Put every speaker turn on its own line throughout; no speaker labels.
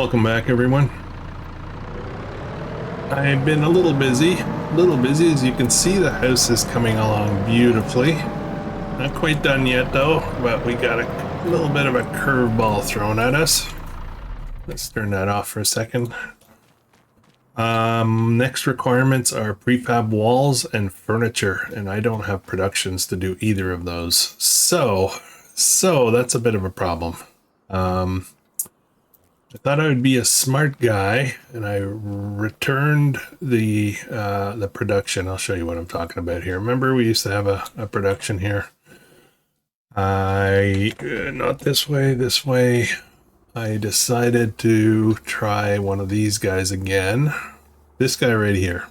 Welcome back, everyone. I've been a little busy. As you can see, the house is coming along beautifully. Not quite done yet, though, but we got a little bit of a curveball thrown at us. Let's turn that off for a second. Next requirements are prefab walls and furniture, and I don't have productions to do either of those. So that's a bit of a problem. I thought I would be a smart guy, and I returned the production. I'll show you what I'm talking about here. Remember, we used to have a production here. Not this way, this way. I decided to try one of these guys again. This guy right here.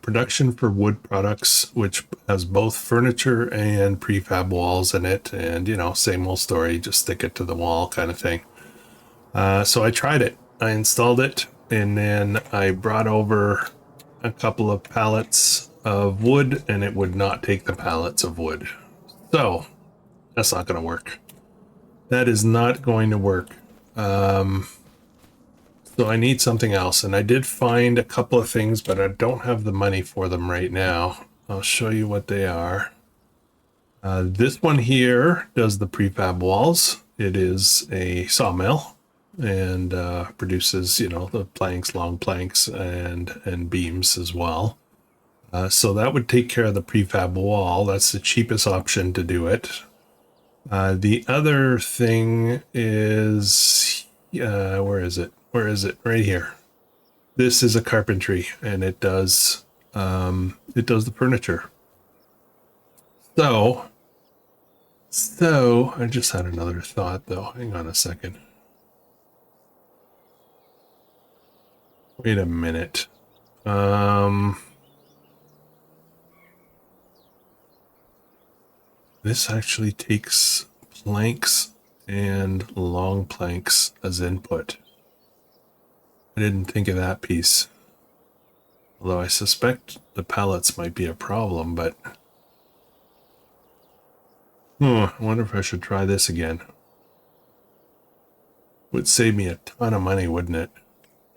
Production for wood products, which has both furniture and prefab walls in it. And, you know, same old story, just stick it to the wall kind of thing. So I tried it. I installed it, and then I brought over a couple of pallets of wood, and it would not take the pallets of wood. So that's not going to work. That is not going to work. So I need something else, and I did find a couple of things, but I don't have the money for them right now. I'll show you what they are. This one here does the prefab walls. It is a sawmill and produces, you know, the planks, long planks, and beams as well. So that would take care of the prefab wall. That's the cheapest option to do it. The other thing is, where is it? Right here. This is a carpentry, and it does the furniture. So I just had another thought though. Hang on a second. Wait a minute. This actually takes planks and long planks as input. I didn't think of that piece. Although I suspect the pallets might be a problem, but I wonder if I should try this again. Would save me a ton of money, wouldn't it?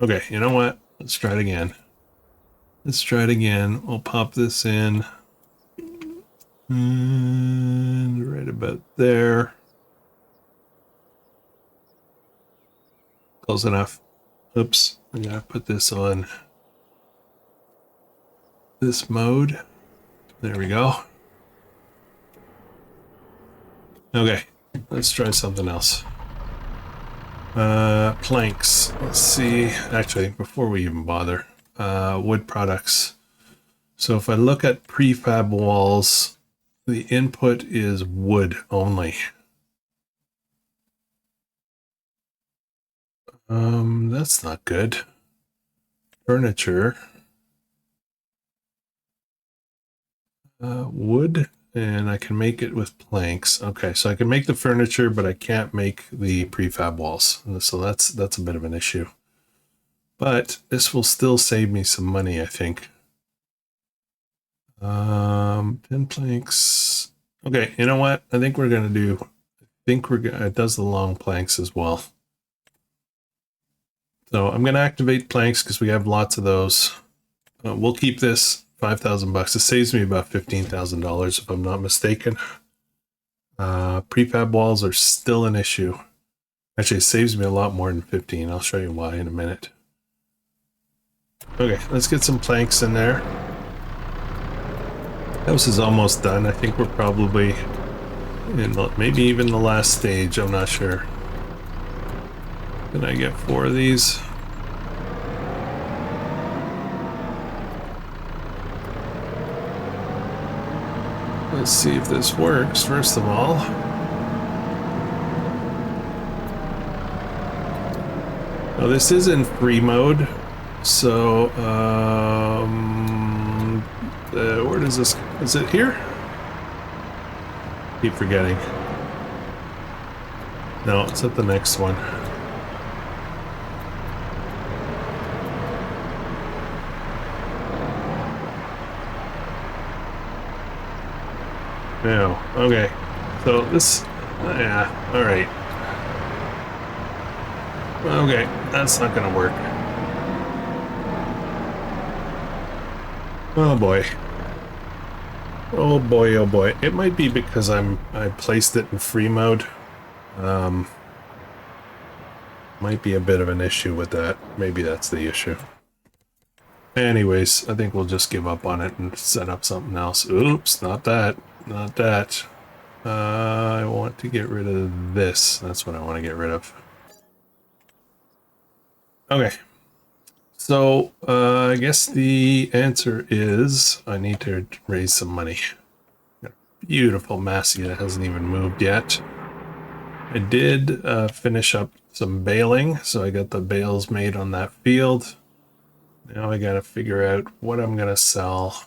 Okay, you know what? Let's try it again. We'll pop this in. And right about there. Close enough. Oops, I gotta put this on this mode. There we go. Okay, let's try something else. Planks. Let's see. Actually, before we even bother, wood products. So if I look at prefab walls, the input is wood only. That's not good. Furniture. Wood, and I can make it with planks. Okay, so I can make the furniture, but I can't make the prefab walls. So that's a bit of an issue. But this will still save me some money, I think. 10 planks. Okay, you know what? I think we're gonna do. It does the long planks as well. So I'm gonna activate planks because we have lots of those. We'll keep this 5,000 bucks. It saves me about $15,000 if I'm not mistaken. Prefab walls are still an issue. Actually, it saves me a lot more than 15. I'll show you why in a minute. Okay, let's get some planks in there. House is almost done. I think we're probably in maybe even the last stage. I'm not sure. Can I get 4 of these? Let's see if this works, first of all. Now this is in free mode, so where does this, is it here? Keep forgetting. No, it's at the next one. No, okay. So this, yeah, all right. Okay, that's not gonna work. Oh boy. Oh boy, oh boy. It might be because I placed it in free mode. Might be a bit of an issue with that. Maybe that's the issue. Anyways, I think we'll just give up on it and set up something else. Oops, not that. Not that. I want to get rid of this. That's what I want to get rid of. Okay. So, I guess the answer is I need to raise some money. Got a beautiful Massey that hasn't even moved yet. I did finish up some baling, so I got the bales made on that field. Now I gotta figure out what I'm gonna sell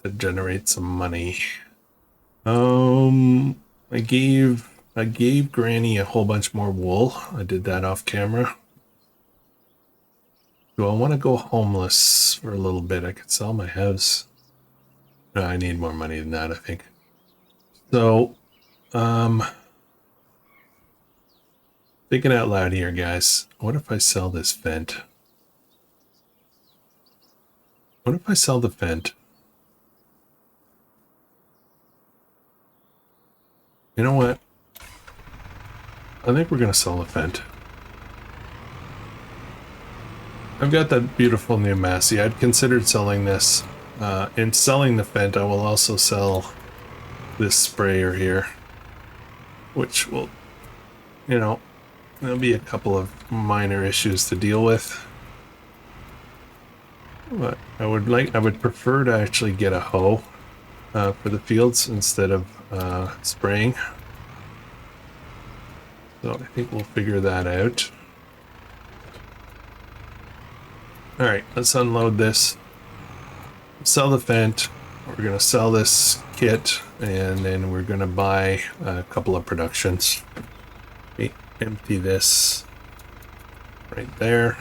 to generate some money. I gave Granny a whole bunch more wool. I did that off camera. Do I want to go homeless for a little bit? I could sell my house. No, I need more money than that, I think. So, thinking out loud here, guys. What if I sell this vent? What if I sell the vent? You know what? I think we're going to sell the vent. I've got that beautiful new Massey. I'd considered selling this. In selling the vent, I will also sell this sprayer here, which will, you know, there'll be a couple of minor issues to deal with. But I would prefer to actually get a hoe for the fields instead of spraying. So I think we'll figure that out. All right, let's unload this. Sell the vent. We're gonna sell this kit, and then we're gonna buy a couple of productions. Okay, empty this right there.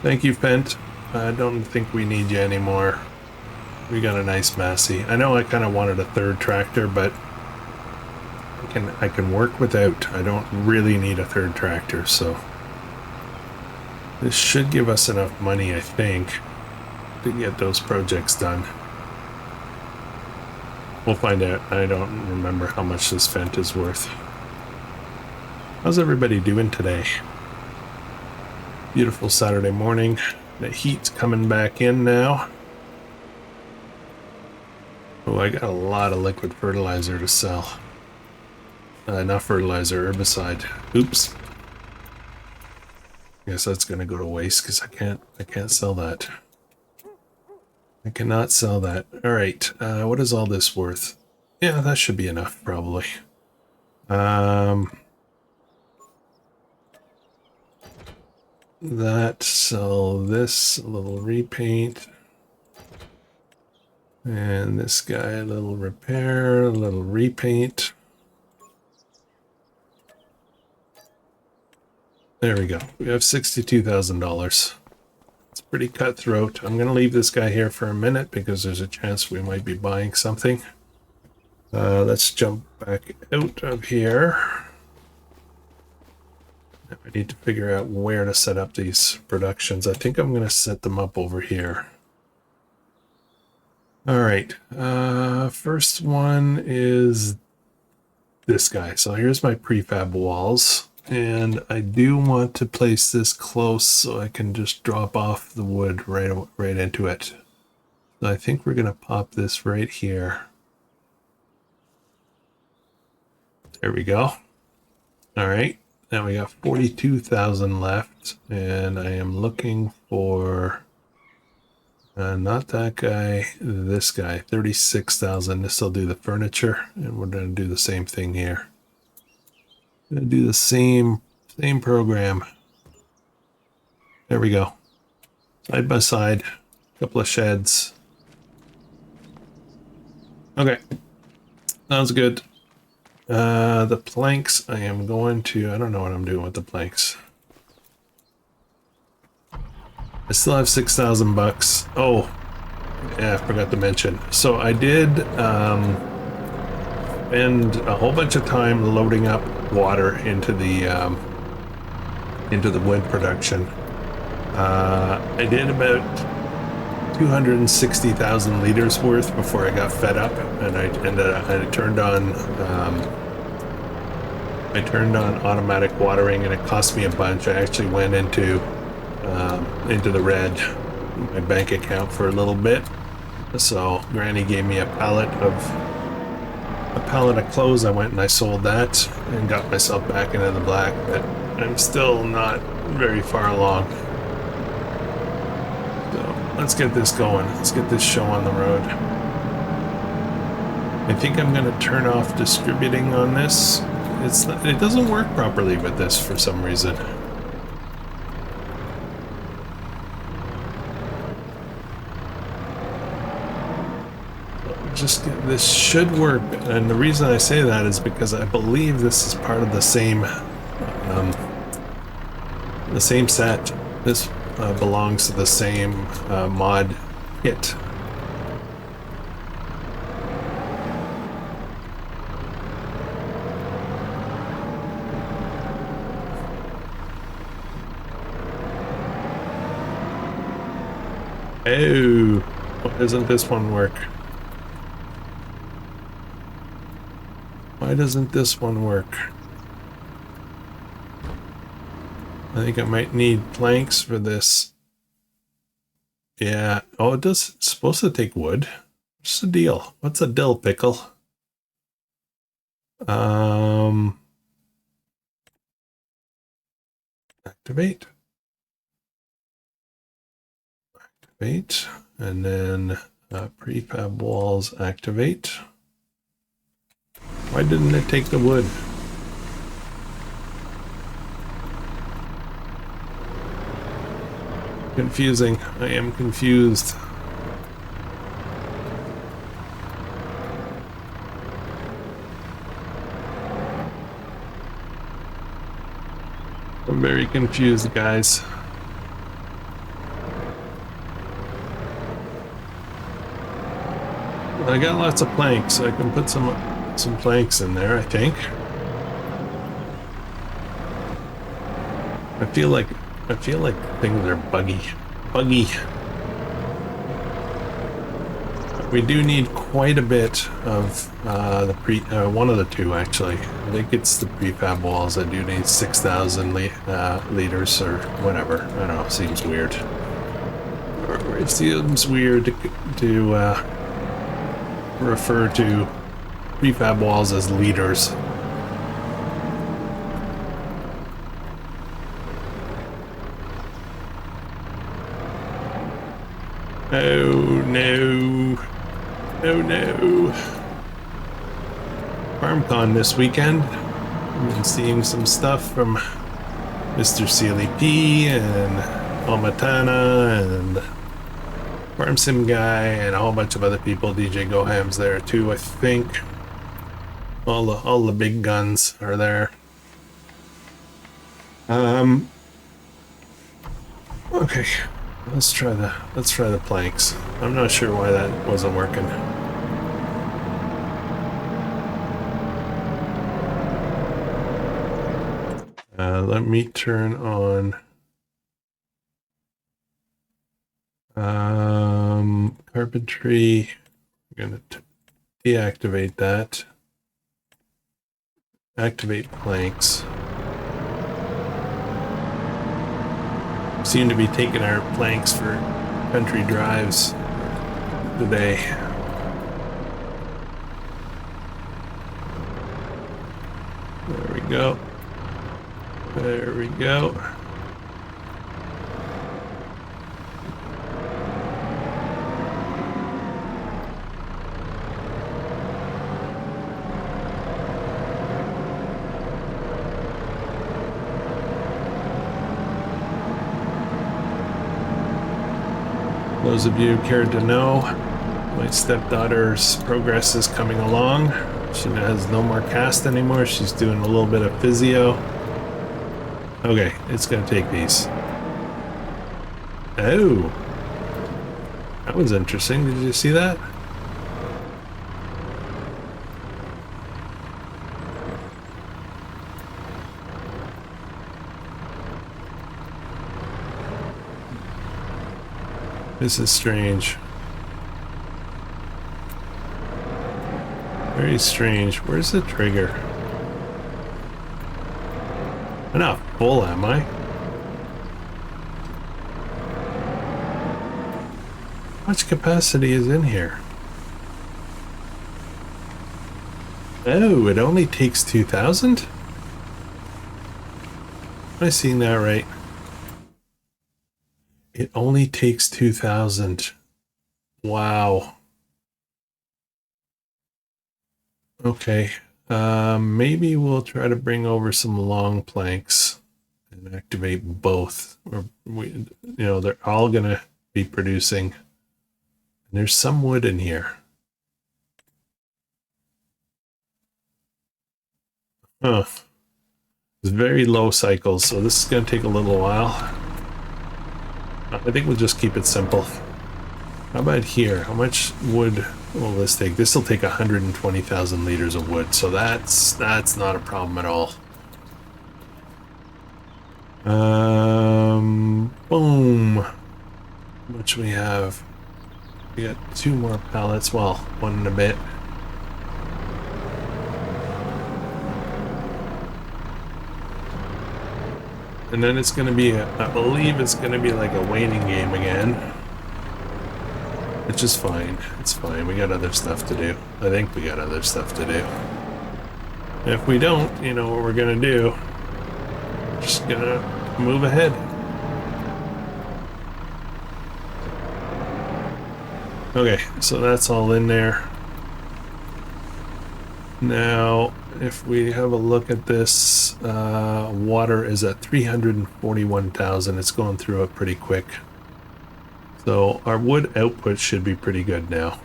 Thank you, Fent. I don't think we need you anymore. We got a nice Massey. I know I kind of wanted a third tractor, but I can work without. I don't really need a third tractor, so this should give us enough money, I think, to get those projects done. We'll find out. I don't remember how much this vent is worth. How's everybody doing today? Beautiful Saturday morning. The heat's coming back in now. Oh, I got a lot of liquid fertilizer to sell. Not fertilizer, herbicide. Oops. Guess that's gonna go to waste because I can't sell that. I cannot sell that. All right. What is all this worth? Yeah, that should be enough probably. That, sell this, a little repaint. And this guy, a little repair, a little repaint. There we go. We have $62,000. It's pretty cutthroat. I'm going to leave this guy here for a minute because there's a chance we might be buying something. Let's jump back out of here. I need to figure out where to set up these productions. I think I'm going to set them up over here. All right. First one is this guy. So here's my prefab walls. And I do want to place this close so I can just drop off the wood right into it. So I think we're going to pop this right here. There we go. All right. Now we got 42,000 left, and I am looking for not that guy, this guy, 36,000. This will do the furniture, and we're going to do the same thing here. Going to do the same program. There we go. Side by side, a couple of sheds. Okay, sounds good. The planks, I am going to, I don't know what I'm doing with the planks. I still have 6,000 bucks. Oh, yeah, I forgot to mention. So I did spend a whole bunch of time loading up water into the wood production. I did about 260,000 liters worth before I got fed up, and I turned on automatic watering, and it cost me a bunch. I actually went into the red, my bank account, for a little bit. So Granny gave me a pallet of clothes. I went and I sold that and got myself back into the black, but I'm still not very far along. So let's get this going. Let's get this show on the road. I think I'm going to turn off distributing on this. It doesn't work properly with this for some reason. This should work, and the reason I say that is because I believe this is part of the same set. This belongs to the same mod kit. Oh, why doesn't this one work? Why doesn't this one work? I think I might need planks for this. Yeah. Oh, it's supposed to take wood. What's the deal? What's a dill pickle? Activate. Activate. And then prefab walls activate. Why didn't it take the wood? Confusing. I am confused. I'm very confused, guys. I got lots of planks, so I can put some planks in there, I think. I feel like things are buggy. We do need quite a bit of one of the two, actually. I think it's the prefab walls. I do need 6,000 liters or whatever. I don't know, seems weird. It seems weird to refer to prefab walls as liters. Oh no. Oh no. FarmCon this weekend. I've been seeing some stuff from Mr. Sealy P and Almatana and Farm Sim Guy and a whole bunch of other people. DJ Goham's there too, I think. All the big guns are there. Okay, let's try the planks. I'm not sure why that wasn't working. Let me turn on carpentry. I'm gonna deactivate that. Activate planks. Seem to be taking our planks for country drives today. There we go. There we go. Those of you who cared to know, my stepdaughter's progress is coming along. She has no more cast anymore. She's doing a little bit of physio. Okay, it's gonna take these. Oh, that was interesting. Did you see that? This is strange. Very strange. Where's the trigger? I'm not full, am I? How much capacity is in here? Oh, it only takes 2,000? Am I seeing that right? It only takes 2,000. Wow. Okay. Maybe we'll try to bring over some long planks and activate both. Or they're all gonna be producing. And there's some wood in here. Huh. It's very low cycles, so this is gonna take a little while. I think we'll just keep it simple. How about here? How much wood will this take? This will take 120,000 liters of wood, so that's not a problem at all. Boom. How much we have? We got 2 more pallets. Well, 1 and a bit. And then it's going to be, I believe it's going to be like a waiting game again. Which is fine. It's fine. We got other stuff to do. I think we got other stuff to do. If we don't, you know what we're going to do. We're just going to move ahead. Okay, so that's all in there. Now, if we have a look at this, water is at 341,000. It's going through it pretty quick. So our wood output should be pretty good now.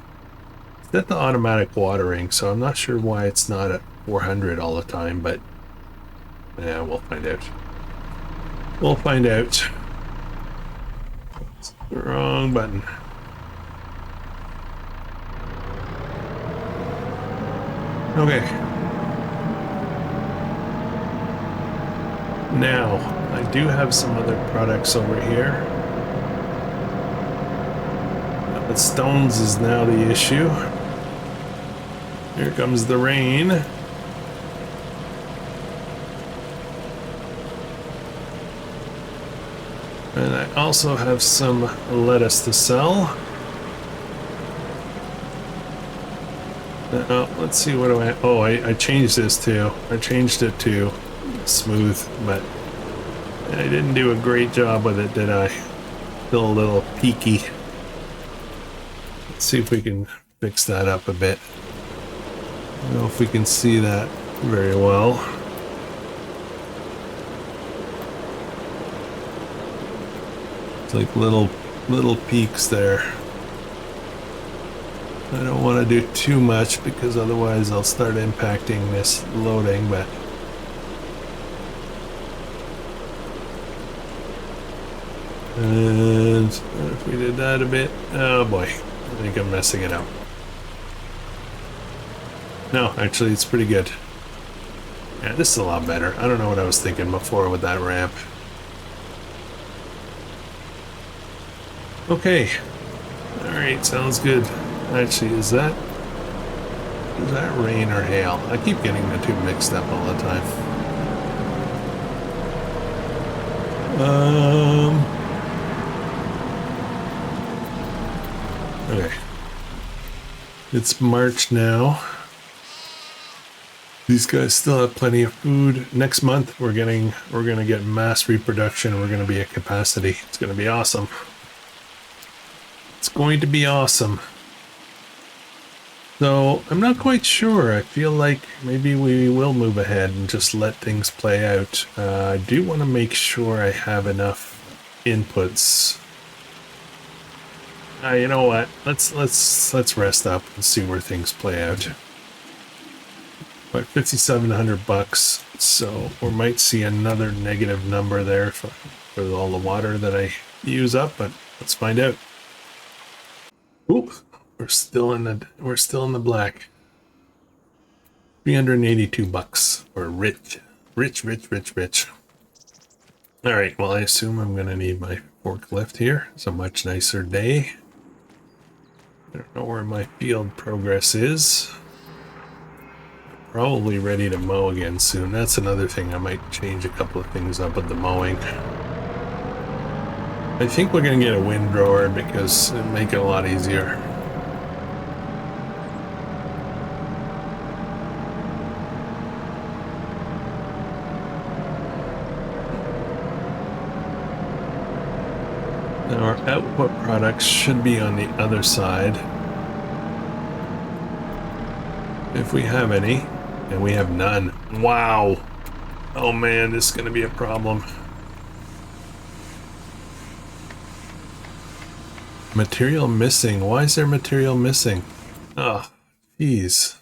It's got the automatic watering, so I'm not sure why it's not at 400 all the time, but yeah, we'll find out. We'll find out. It's the wrong button. Okay. Now, I do have some other products over here. But stones is now the issue. Here comes the rain. And I also have some lettuce to sell. Let's see, what do I... Oh, I changed this too. I changed it to smooth, but I didn't do a great job with it, did I? Still a little peaky. Let's see if we can fix that up a bit. I don't know if we can see that very well. It's like little peaks there. I don't want to do too much because otherwise I'll start impacting this loading, but and if we did that a bit, oh boy, I think I'm messing it up. No, actually it's pretty good. Yeah, this is a lot better. I don't know what I was thinking before with that ramp. Okay. Alright, sounds good. Actually, is that rain or hail? I keep getting the two mixed up all the time. Okay. It's March now. These guys still have plenty of food. Next month we're gonna get mass reproduction. We're gonna be at capacity. It's gonna be awesome. It's going to be awesome. So I'm not quite sure. I feel like maybe we will move ahead and just let things play out. I do want to make sure I have enough inputs. You know what? Let's rest up and see where things play out. But $5,700, so we might see another negative number there for all the water that I use up. But let's find out. Oop. We're still in the black. $382. We're rich. Rich. All right, well, I assume I'm gonna need my forklift here. It's a much nicer day. I don't know where my field progress is. Probably ready to mow again soon. That's another thing. I might change a couple of things up with the mowing. I think we're going to get a windrower because it'll make it a lot easier. Now our output products should be on the other side. If we have any, and we have none. Wow. Oh man, this is going to be a problem. Material missing. Why is there material missing? Oh, jeez.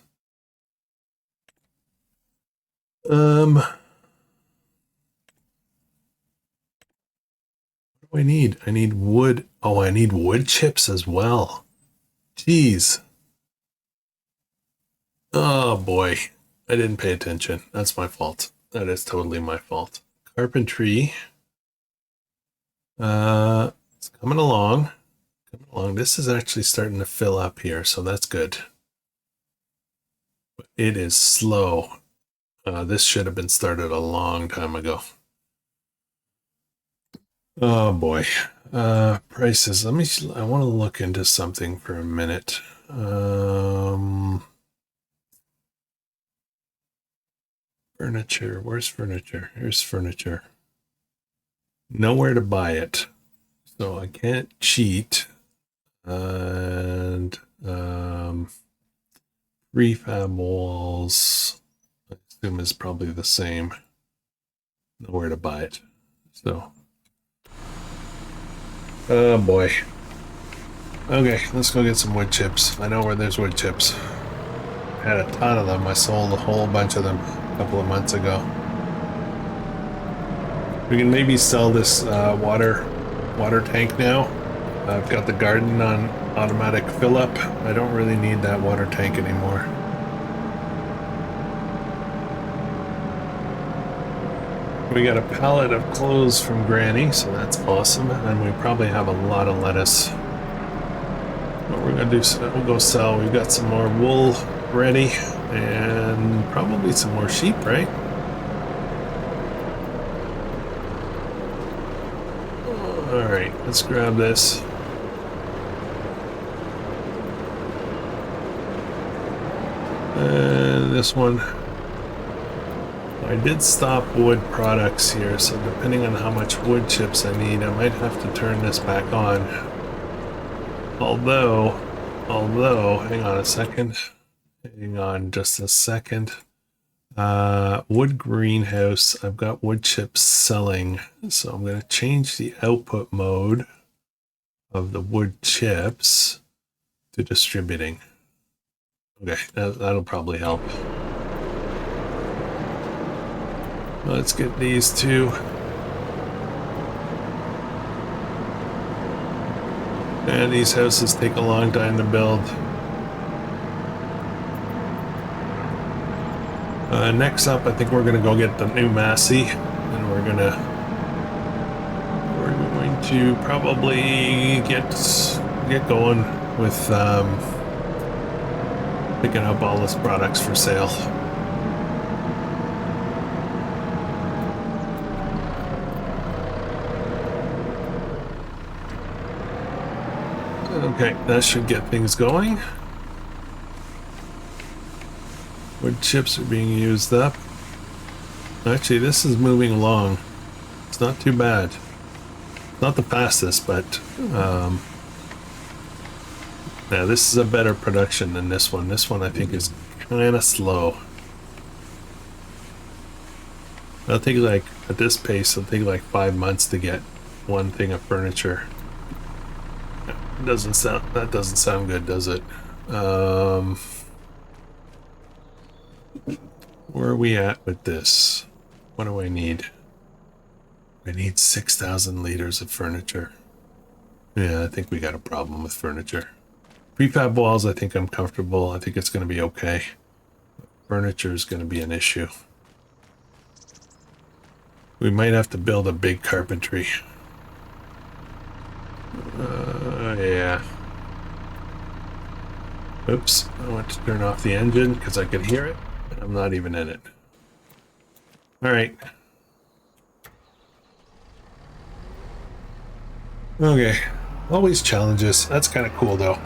What do I need? I need wood. Oh, I need wood chips as well. Jeez. Oh boy. I didn't pay attention. That's my fault. That is totally my fault. Carpentry. It's coming along. Coming along. This is actually starting to fill up here, so that's good. But it is slow. This should have been started a long time ago. Oh boy. Prices. Let me, I want to look into something for a minute. Furniture. Where's furniture? Here's furniture. Nowhere to buy it. So I can't cheat. And prefab walls, I assume, is probably the same. Nowhere to buy it. So, oh boy. Okay, let's go get some wood chips. I know where there's wood chips. I had a ton of them. I sold a whole bunch of them a couple of months ago. We can maybe sell this water tank now. I've got the garden on automatic fill up. I don't really need that water tank anymore. We got a pallet of clothes from Granny, so that's awesome. And we probably have a lot of lettuce. What we're gonna do, we'll go sell. We've got some more wool ready and probably some more sheep, right? All right, let's grab this. And this one. I did stop wood products here, so depending on how much wood chips I need, I might have to turn this back on. Although, hang on a second. Hang on just a second. Wood greenhouse, I've got wood chips selling, so I'm going to change the output mode of the wood chips to distributing. Okay, that'll probably help. Let's get these two. And these houses take a long time to build. Next up, I think we're gonna go get the new Massey, and we're going to probably get going with picking up all this products for sale. Okay, that should get things going. Wood chips are being used up. Actually, this is moving along. It's not too bad. Not the fastest, but yeah, this is a better production than this one. This one I think is kind of slow. It'll take like, at this pace, it'll take like 5 months to get one thing of furniture. That doesn't sound good, does it? Where are we at with this? What do I need? I need 6,000 liters of furniture. Yeah, I think we got a problem with furniture. Prefab walls, I think I'm comfortable. I think it's going to be okay. Furniture is going to be an issue. We might have to build a big carpentry. Yeah. Oops, I went to turn off the engine because I could hear it. I'm not even in it. All right. Okay. Always challenges. That's kind of cool, though.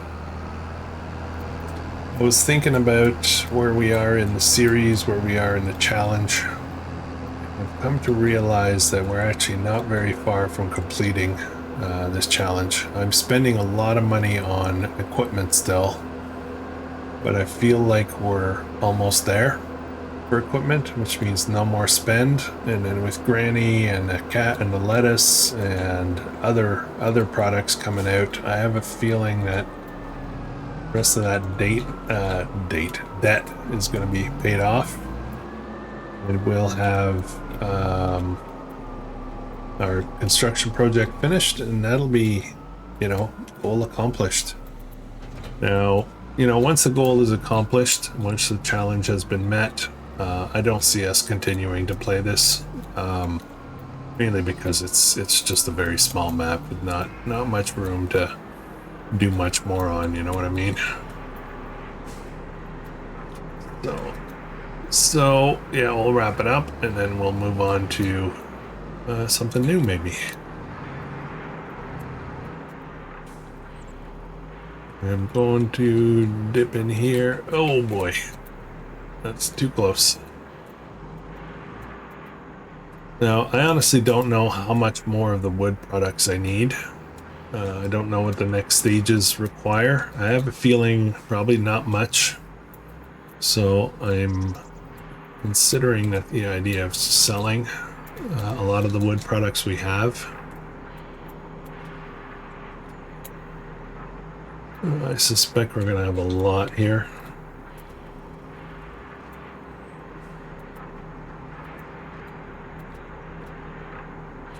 I was thinking about where we are in the series, where we are in the challenge. I've come to realize that we're actually not very far from completing this challenge. I'm spending a lot of money on equipment still, but I feel like we're almost there for equipment, which means no more spend. And then with Granny and the cat and the lettuce and other products coming out, I have a feeling that the rest of that debt is going to be paid off, and we'll have our construction project finished, and that'll be, goal accomplished. Now, once the goal is accomplished, once the challenge has been met, I don't see us continuing to play this, mainly because it's just a very small map with not much room to do much more on, you know what I mean? So yeah, we'll wrap it up and then we'll move on to something new, maybe. I'm going to dip in here. Oh boy, that's too close. Now, I honestly don't know how much more of the wood products I need. I don't know what the next stages require. I have a feeling probably not much. So I'm considering that the idea of selling a lot of the wood products we have. I suspect we're going to have a lot here.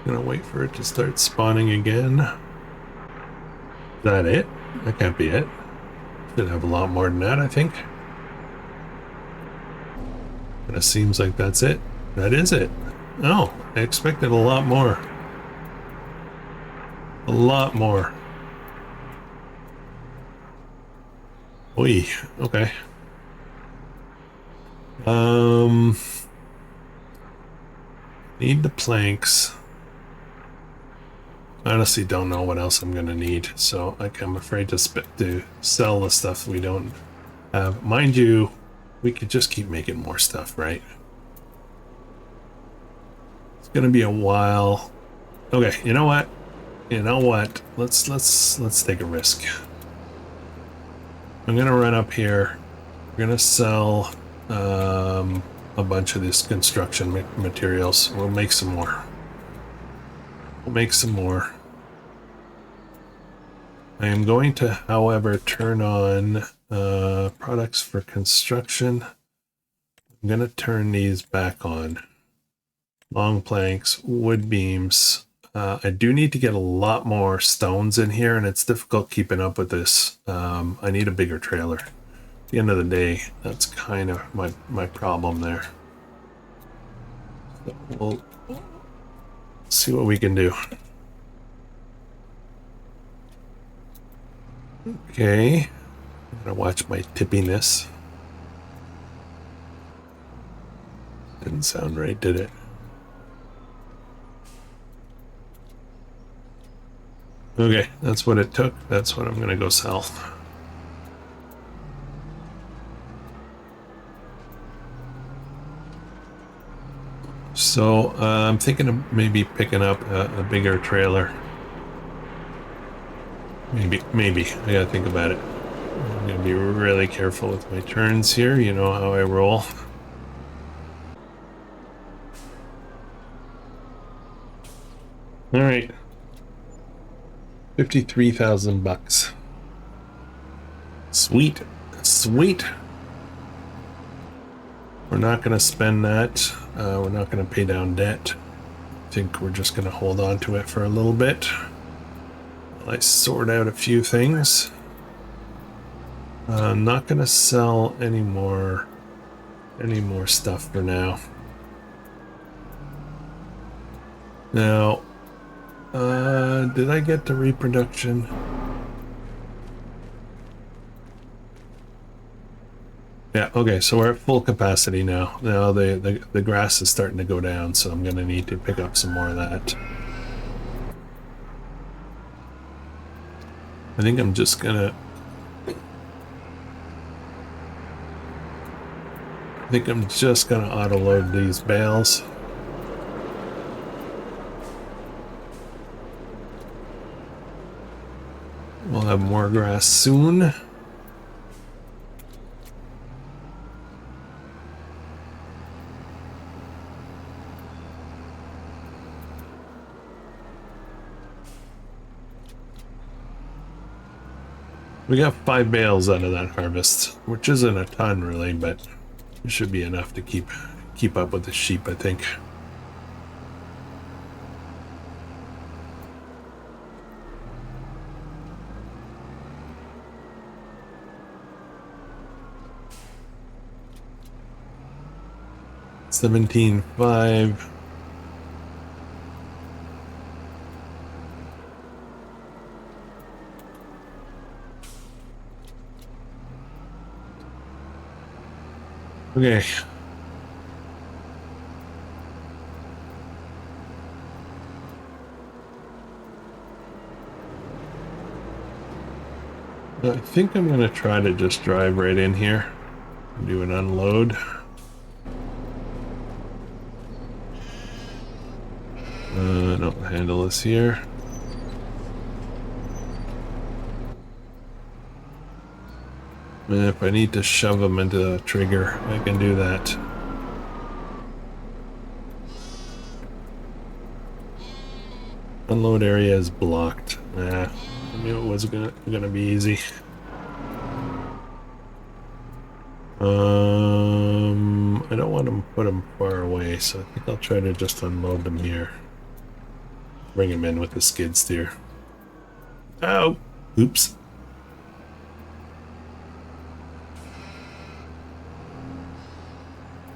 Gonna wait for it to start spawning again. Is that it? That can't be it. Should have a lot more than that, I think. And it seems like that's it. That is it. Oh, I expected a lot more. A lot more. Oy, okay. Need the planks. I honestly don't know what else I'm gonna need, so I'm afraid to sell the stuff we don't have. Mind you, we could just keep making more stuff, right? It's gonna be a while. Okay, you know what? Let's take a risk. I'm gonna run up here. We're gonna sell a bunch of this construction materials. We'll make some more. I am going to, however, turn on products for construction. I'm going to turn these back on. Long planks, wood beams. I do need to get a lot more stones in here, and it's difficult keeping up with this. I need a bigger trailer. At the end of the day, that's kind of my problem there. So we'll see what we can do. Okay, I'm gonna watch my tippiness. Didn't sound right, did it? Okay, that's what it took. That's what I'm gonna go sell. So I'm thinking of maybe picking up a bigger trailer. Maybe. I gotta think about it. I'm gonna be really careful with my turns here. You know how I roll. All right. 53,000 bucks. Sweet. We're not gonna spend that. We're not gonna pay down debt. I think we're just gonna hold on to it for a little bit. I sort out a few things. I'm not gonna sell any more stuff for now. Now, Did I get to reproduction? Yeah, okay, so we're at full capacity now. Now the grass is starting to go down, so I'm gonna need to pick up some more of that. I think I'm just gonna... auto-load these bales. We'll have more grass soon. We got 5 bales out of that harvest, which isn't a ton really, but it should be enough to keep up with the sheep, I think. $17.5. Okay. I think I'm gonna try to just drive right in here and do an unload. Don't handle this here. And if I need to shove them into the trigger, I can do that. Unload area is blocked. I knew it was gonna be easy. I don't want to put them far away, so I think I'll try to just unload them here. Bring them in with the skid steer. Oh, oops.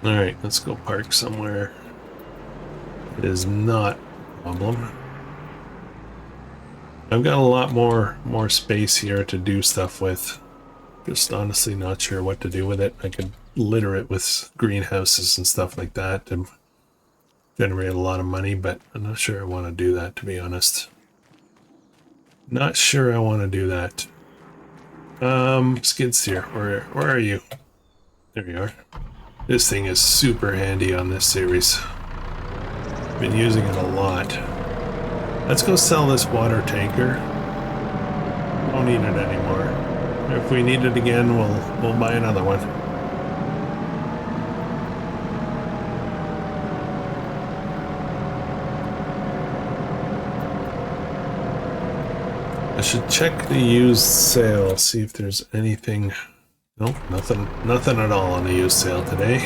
All right, let's go park somewhere. It is not a problem. I've got a lot more space here to do stuff with. Just honestly not sure what to do with it. I could litter it with greenhouses and stuff like that and generate a lot of money, but I'm not sure I want to do that, to be honest. Not sure I want to do that. Skid steer, where are you? There you are. This thing is super handy on this series. Been using it a lot. Let's go sell this water tanker. Don't need it anymore. If we need it again, we'll buy another one. I should check the used sale, see if there's anything. Nope, nothing at all on the used sale today.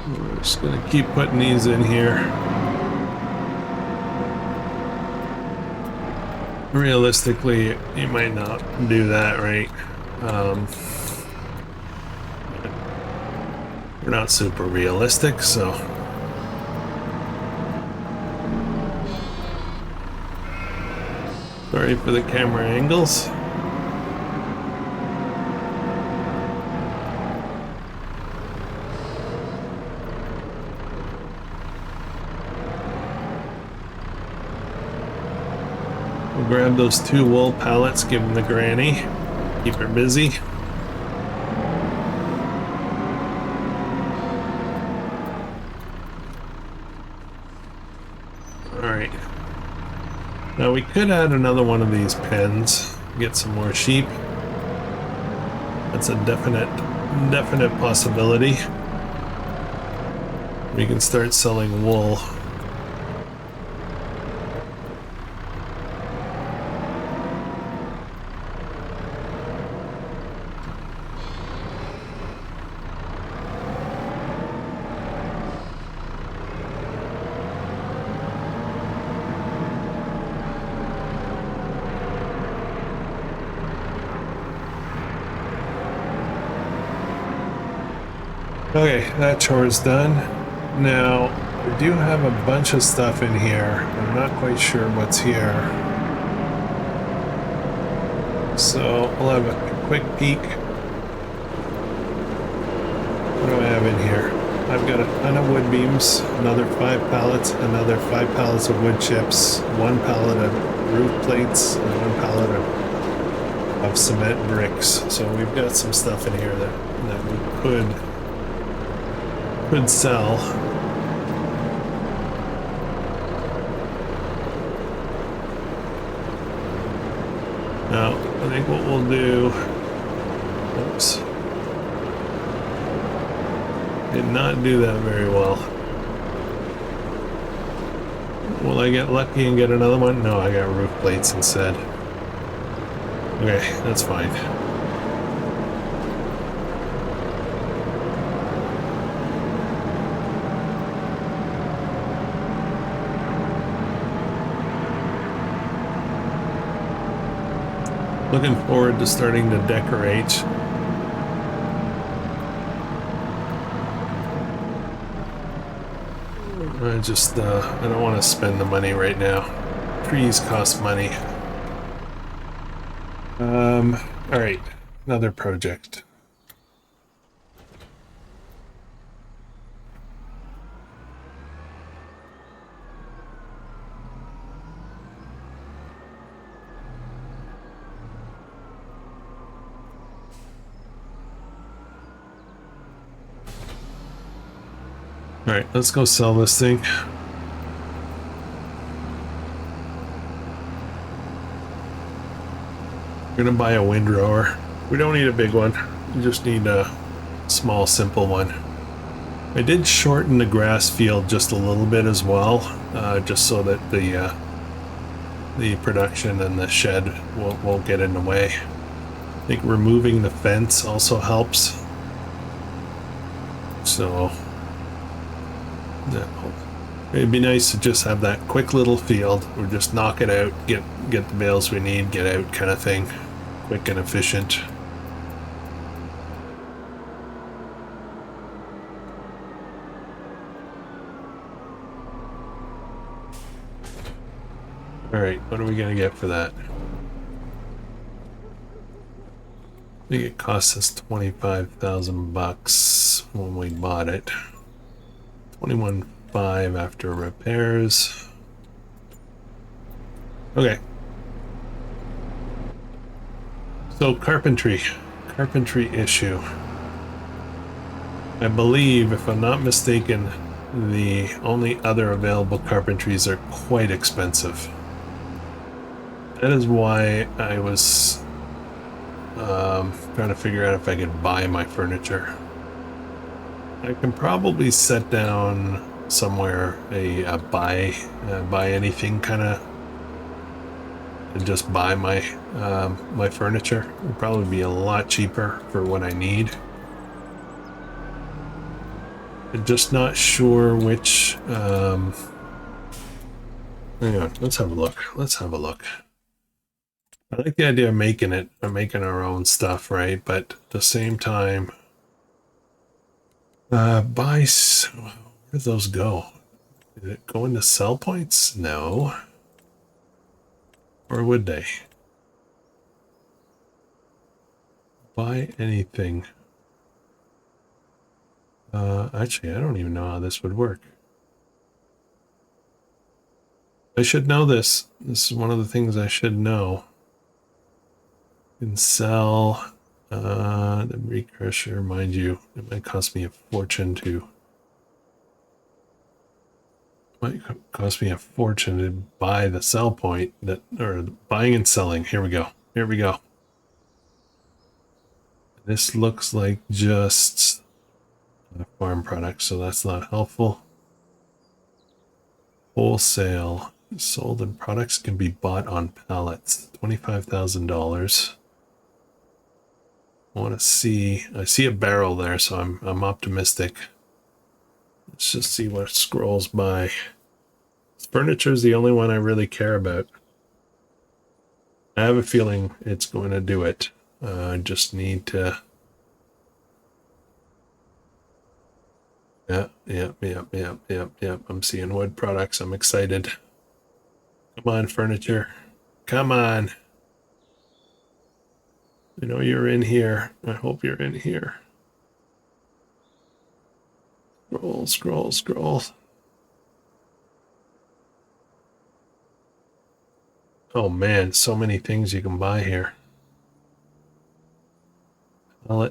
We're just gonna keep putting these in here. Realistically, you might not do that, right? We're not super realistic, so. Sorry for the camera angles. We'll grab those 2 wool pallets, give them to Granny, keep her busy. Alright. Now we could add another one of these pens, get some more sheep. That's a definite possibility. We can start selling wool. Okay, that chore is done. Now, I do have a bunch of stuff in here. I'm not quite sure what's here. So we'll have a quick peek. What do I have in here? I've got a ton of wood beams, another 5 pallets, another 5 pallets of wood chips, 1 pallet of roof plates, and 1 pallet of cement bricks. So we've got some stuff in here that we could sell. Now, I think what we'll do, oops, did not do that very well. Will I get lucky and get another one? No, I got roof plates instead. Okay, that's fine. Looking forward to starting to decorate. I don't want to spend the money right now. Trees cost money. All right, another project. All right, let's go sell this thing. We're gonna buy a windrower. We don't need a big one. We just need a small, simple one. I did shorten the grass field just a little bit as well, just so that the production and the shed won't get in the way. I think removing the fence also helps. So it'd be nice to just have that quick little field. Or just knock it out, get the bales we need, get out, kind of thing. Quick and efficient. All right, what are we gonna get for that? I think it cost us 25,000 bucks when we bought it. 21.5 after repairs. Okay. So carpentry issue. I believe, if I'm not mistaken, the only other available carpentries are quite expensive. That is why I was trying to figure out if I could buy my furniture. I can probably set down somewhere a buy anything kind of, and just buy my my furniture. It'd probably be a lot cheaper for what I need. I'm just not sure which. Hang on, let's have a look. I like the idea of making our own stuff, right? But at the same time, where do those go? Did it go into sell points? No. Or would they? Buy anything. Actually, I don't even know how this would work. I should know this. This is one of the things I should know. Can sell the recrusher, mind you, it might cost me a fortune to buy the sell point, that, or buying and selling. Here we go. This looks like just a farm product, so that's not helpful. Wholesale sold, and products can be bought on pallets. $25,000. I see a barrel there, so I'm optimistic. Let's just see what scrolls by. Furniture is the only one I really care about. I have a feeling it's going to do it. I just need to Yeah. I'm seeing wood products. I'm excited. Come on, furniture. Come on. I know you're in here. I hope you're in here. Scroll. Oh man, so many things you can buy here. Well, I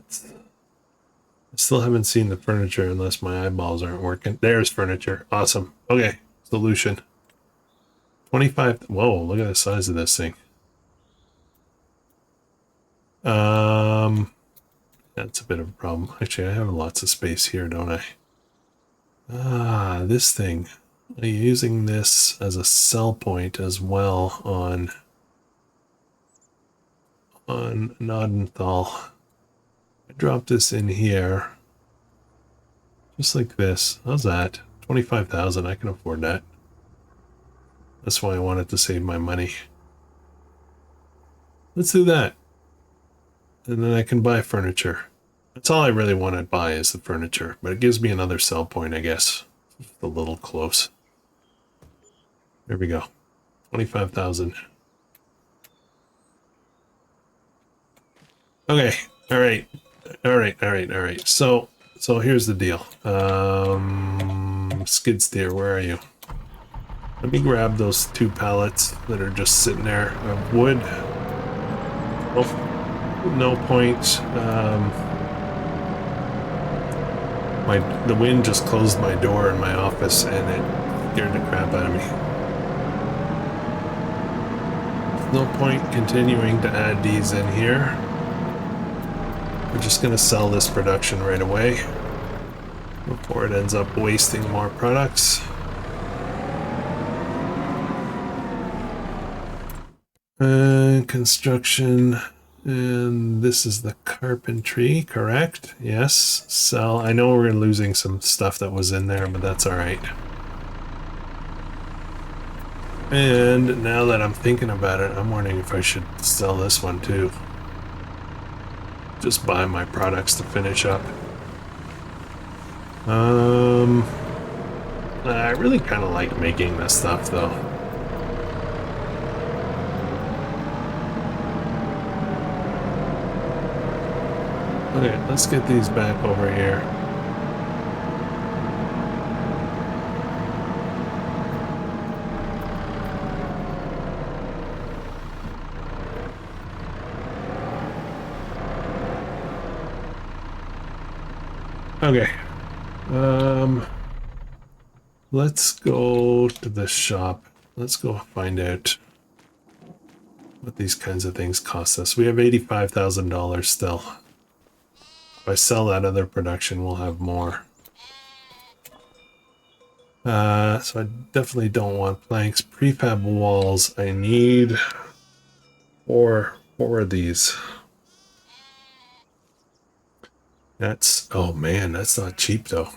still haven't seen the furniture unless my eyeballs aren't working. There's furniture. Awesome. Okay, solution. 25. Whoa, look at the size of this thing. That's a bit of a problem. Actually, I have lots of space here, don't I? Ah, this thing. I'm using this as a sell point as well on Nodenthal. I drop this in here. Just like this. How's that? 25,000. I can afford that. That's why I wanted to save my money. Let's do that. And then I can buy furniture. That's all I really want to buy is the furniture. But it gives me another sell point, I guess. Just a little close. There we go. 25,000. Okay. All right. So here's the deal. Skid steer, where are you? Let me grab those 2 pallets that are just sitting there of wood. Oh, no point. The wind just closed my door in my office and it scared the crap out of me. There's no point continuing to add these in here. We're just going to sell this production right away before it ends up wasting more products. And construction, and this is the carpentry, correct? Yes, sell. I know we're losing some stuff that was in there, but that's all right. And now that I'm thinking about it, I'm wondering if I should sell this one too. Just buy my products to finish up. I really kind of like making this stuff though. Okay, let's get these back over here. Okay. Let's go to the shop. Let's go find out what these kinds of things cost us. We have $85,000 still. If I sell that other production, we'll have more. So I definitely don't want planks. Prefab walls, I need four of these. Oh man, that's not cheap though.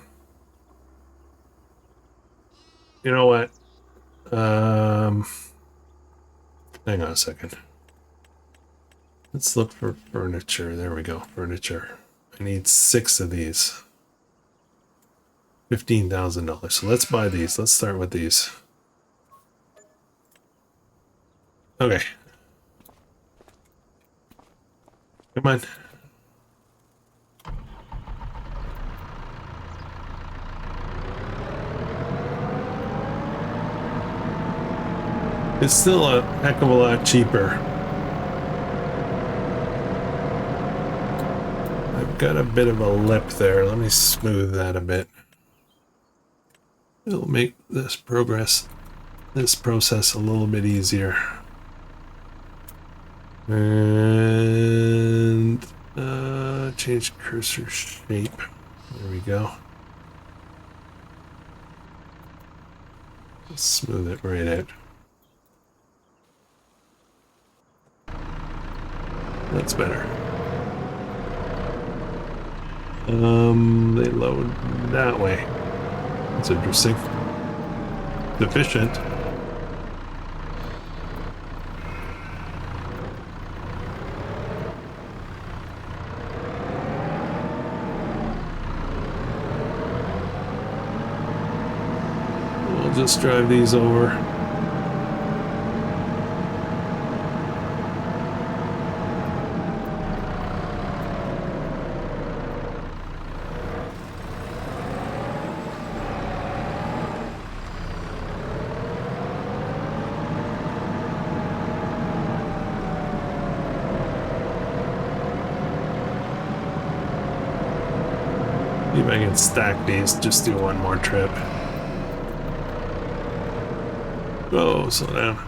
You know what? Hang on a second. Let's look for furniture. There we go, furniture. I need 6 of these. $15,000. So let's buy these. Let's start with these. Okay. Come on. It's still a heck of a lot cheaper. I've got a bit of a lip there. Let me smooth that a bit. It'll make this process a little bit easier. And change cursor shape. There we go. Smooth it right out. That's better. They load that way. That's interesting. Efficient. just drive these over. See if I can stack these, just do one more trip. Oh, slow down.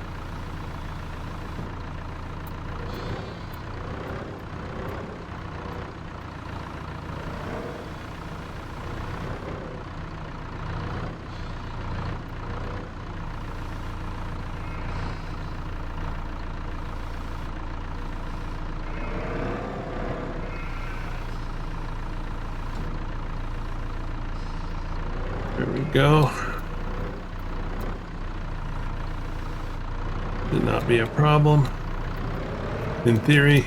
There we go. Should not be a problem. In theory.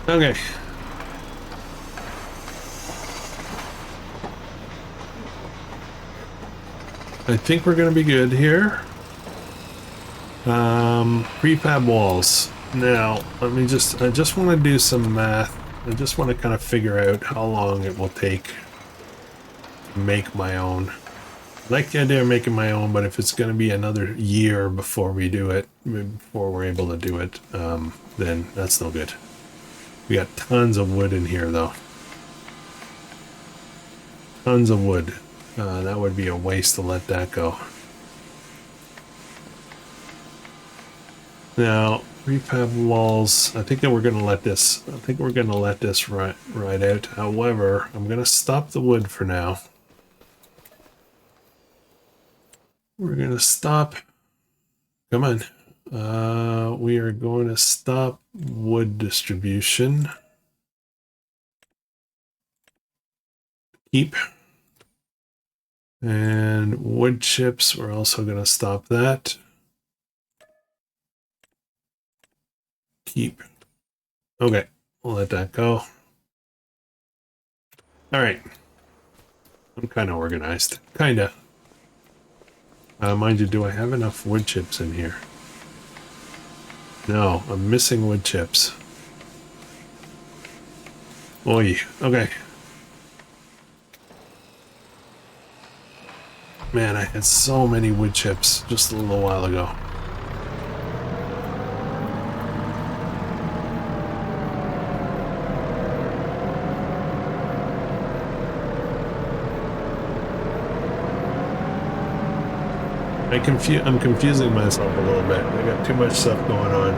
Okay. I think we're gonna be good here. Prefab walls. Now, I just want to do some math. I just want to kind of figure out how long it will take to make my own. I like the idea of making my own, but if it's going to be another year before we do it, before we're able to do it, then that's no good. We got tons of wood in here, though. Tons of wood. That would be a waste to let that go. Now, prefab walls. I think that we're going to let this. I think we're going to let this right out. However, I'm going to stop the wood for now. We're going to stop. Come on. We are going to stop wood distribution. Keep. And wood chips, we're also going to stop that. Keep. Okay, we'll let that go. All right. I'm kind of organized. Kind of. Mind you, do I have enough wood chips in here? No, I'm missing wood chips. Oy, okay. Man, I had so many wood chips just a little while ago. I'm confusing myself a little bit. I got too much stuff going on.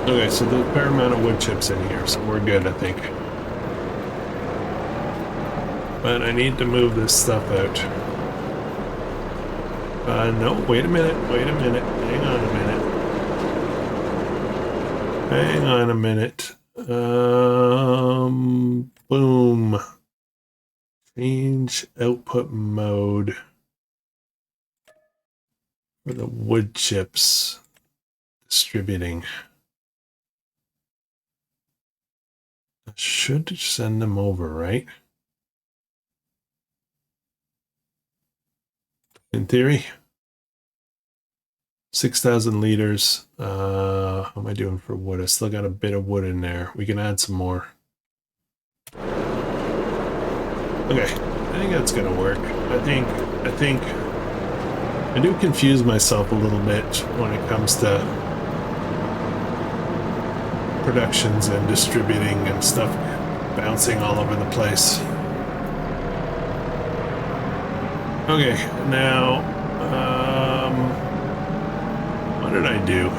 Okay, so there's a fair amount of wood chips in here, so we're good, I think. But I need to move this stuff out. No, wait a minute, hang on a minute. Hang on a minute. Boom. Change output mode for the wood chips distributing. I should send them over, right? In theory. 6,000 liters. How am I doing for wood? I still got a bit of wood in there. We can add some more. Okay, I think that's gonna work. I think I do confuse myself a little bit when it comes to productions and distributing and stuff bouncing all over the place. Okay, now what did I do?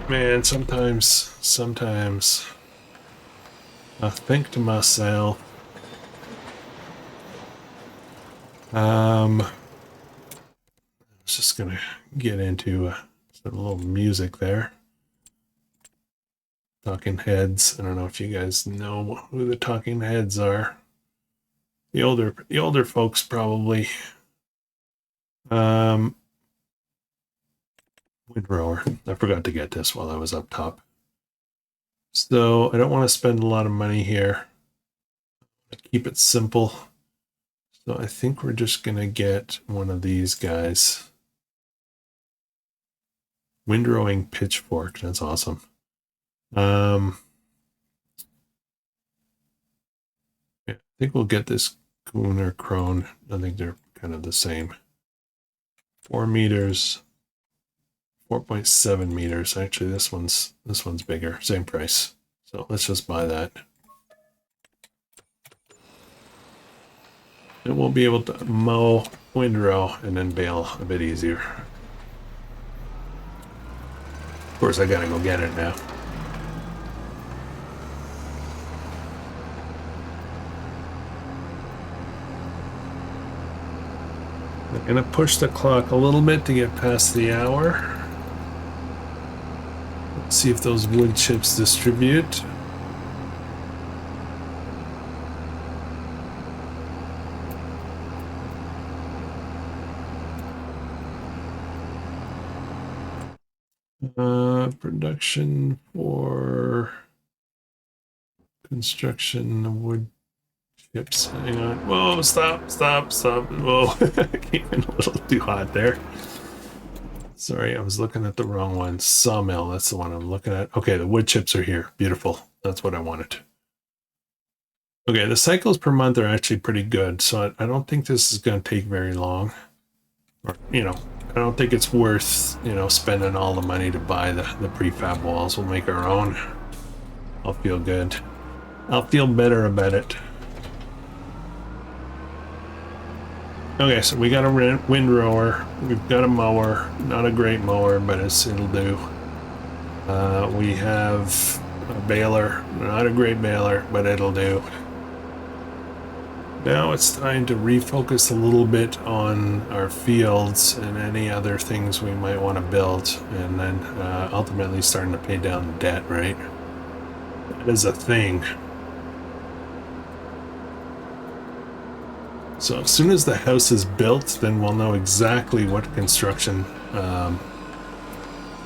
Man, sometimes I think to myself, I was just gonna get into some little music there. Talking Heads. I don't know if you guys know who the Talking Heads are. The older folks probably. Windrower. I forgot to get this while I was up top. So I don't want to spend a lot of money here. Keep it simple. So I think we're just gonna get one of these guys. Windrowing pitchfork. That's awesome. Yeah, I think we'll get this Coon or Crone. I think they're kind of the same. 4 meters, 4.7 meters. Actually, this one's bigger. Same price. So let's just buy that. And we'll be able to mow, windrow, and then bale a bit easier. Of course, I gotta go get it now. I'm gonna push the clock a little bit to get past the hour. Let's see if those wood chips distribute. Production for construction wood chips. Hang on. Whoa, stop. Whoa, came in a little too hot there. Sorry, I was looking at the wrong one. Sawmill, that's the one I'm looking at. Okay, the wood chips are here. Beautiful. That's what I wanted. Okay, the cycles per month are actually pretty good, so I don't think this is going to take very long. Or, I don't think it's worth, spending all the money to buy the prefab walls. We'll make our own. I'll feel good. I'll feel better about it. Okay, so we got a windrower. We've got a mower. Not a great mower, but it'll do. We have a baler. Not a great baler, but it'll do. Now it's time to refocus a little bit on our fields and any other things we might want to build, and then ultimately starting to pay down debt, right? That is a thing. So as soon as the house is built, then we'll know exactly what construction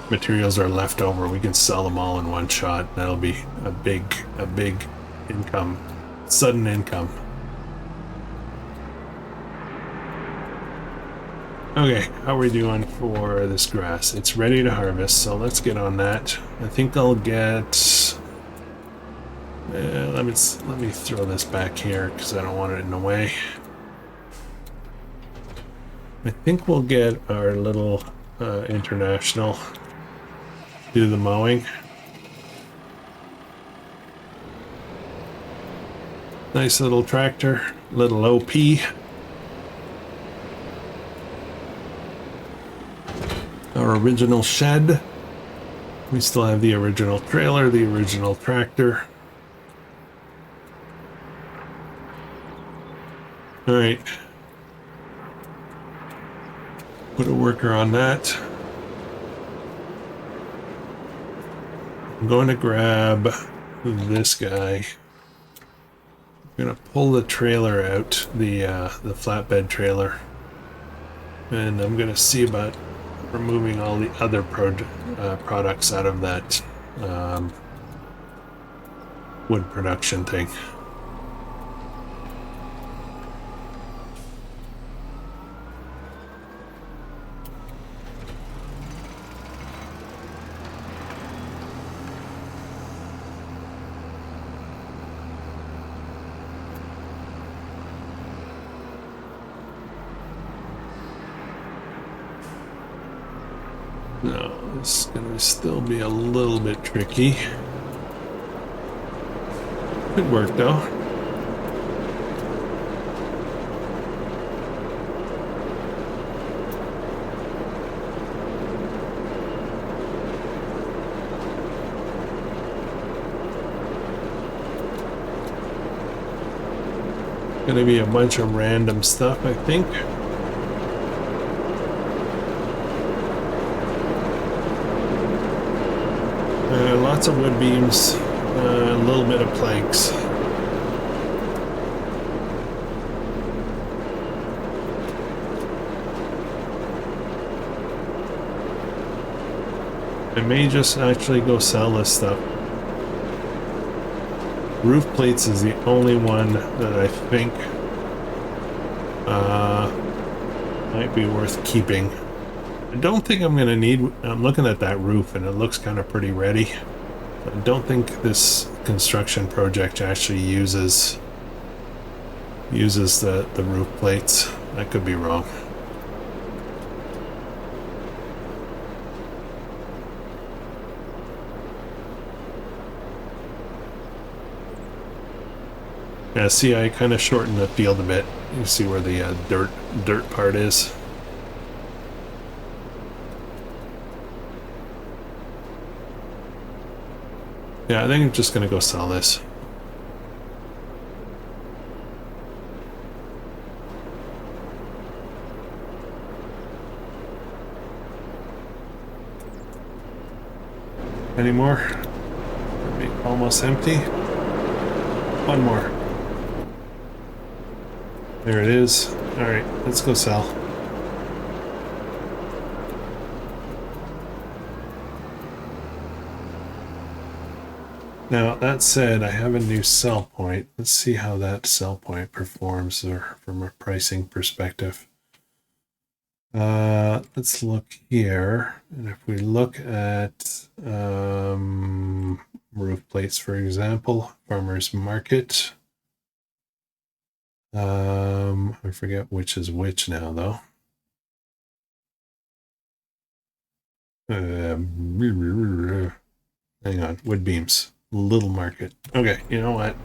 materials are left over. We can sell them all in one shot. That'll be a big income, sudden income. Okay, how are we doing for this grass? It's ready to harvest, so let's get on that. I think I'll get... let me throw this back here because I don't want it in the way. I think we'll get our little international do the mowing. Nice little tractor, little OP. Our original shed. We still have the original trailer, the original tractor. All right. Put a worker on that. I'm going to grab this guy. I'm going to pull the trailer out, the flatbed trailer. And I'm going to see about removing all the other products out of that wood production thing. No, it's gonna still be a little bit tricky. Could work though. Gonna be a bunch of random stuff, I think. Lots of wood beams, a little bit of planks. I may just actually go sell this stuff. Roof plates is the only one that I think might be worth keeping. I don't think I'm gonna need, I'm looking at that roof and it looks kind of pretty ready. I don't think this construction project actually uses the roof plates. I could be wrong. Yeah, see, I kind of shortened the field a bit. You see where the dirt part is. Yeah, I think I'm just gonna go sell this. Any more? Almost empty. One more. There it is. All right, let's go sell. Now, that said, I have a new sell point. Let's see how that sell point performs from a pricing perspective. Let's look here. And if we look at roof plates, for example, farmers market. I forget which is which now, though. Hang on, wood beams. Little market. Okay, you know what?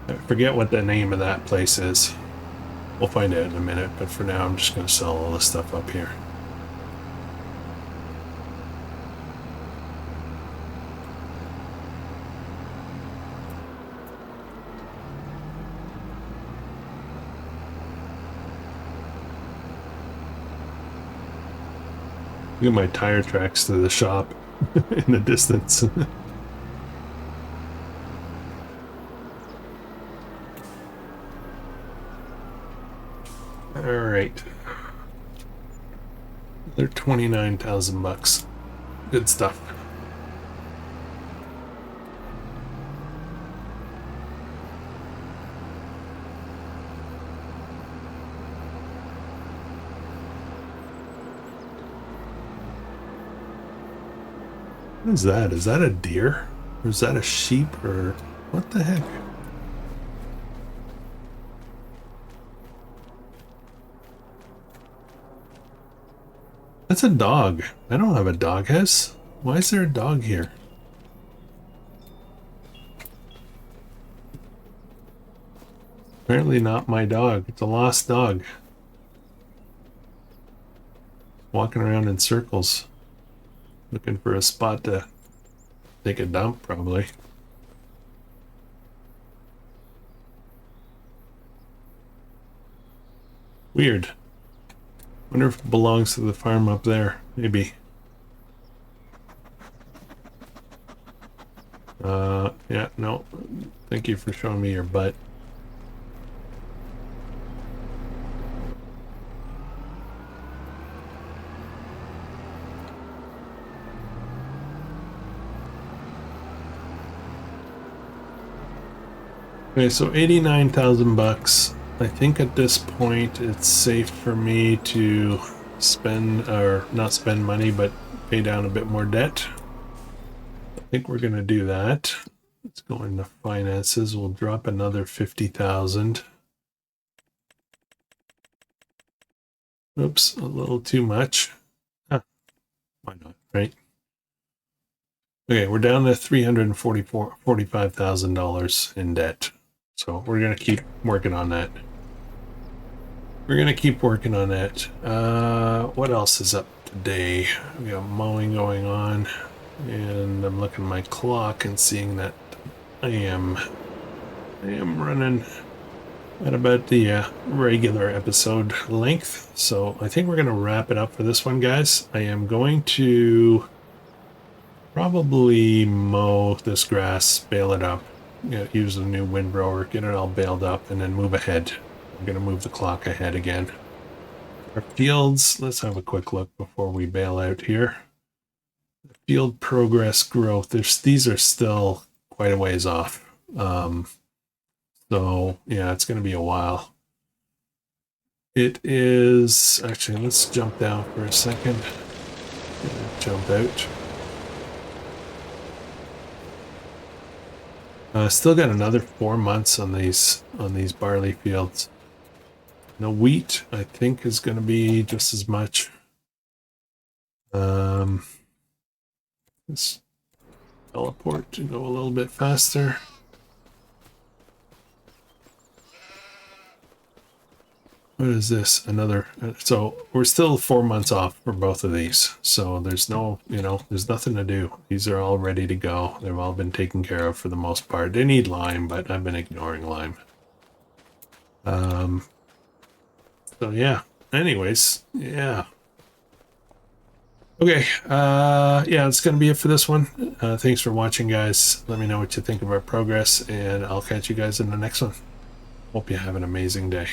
I forget what the name of that place is. We'll find out in a minute, but for now I'm just going to sell all this stuff up here. Look at my tire tracks to the shop in the distance. All right. They're 29,000 bucks. Good stuff. What is that? Is that a deer? Or is that a sheep? Or what the heck? That's a dog. I don't have a dog house. Why is there a dog here? Apparently not my dog. It's a lost dog. Walking around in circles. Looking for a spot to take a dump, probably. Weird. Wonder if it belongs to the farm up there. Maybe. Yeah, no. Thank you for showing me your butt. Okay, so 89,000 bucks. I think at this point it's safe for me to spend, or not spend money, but pay down a bit more debt. I think we're going to do that. Let's go into finances. We'll drop another 50,000. Oops, a little too much. Huh. Why not, right? Okay, we're down to $345,000 in debt. So we're going to keep working on that. We're going to keep working on that. What else is up today? We got mowing going on. And I'm looking at my clock and seeing that I am running at about the regular episode length. So I think we're going to wrap it up for this one, guys. I am going to probably mow this grass, bale it up, use a new windbrower, get it all baled up, and then move ahead. I'm going to move the clock ahead again. Our fields, let's have a quick look before we bail out here. Field progress growth, these are still quite a ways off. So yeah, it's going to be a while. It is, actually, let's jump down for a second. Jump out. Still got another 4 months on these barley fields. The wheat, I think, is going to be just as much. Let's teleport to go a little bit faster. What is this? Another. So we're still 4 months off for both of these. So there's no, there's nothing to do. These are all ready to go. They've all been taken care of for the most part. They need lime, but I've been ignoring lime. So yeah. Anyways, yeah. Okay. Yeah, it's going to be it for this one. Thanks for watching, guys. Let me know what you think of our progress, and I'll catch you guys in the next one. Hope you have an amazing day.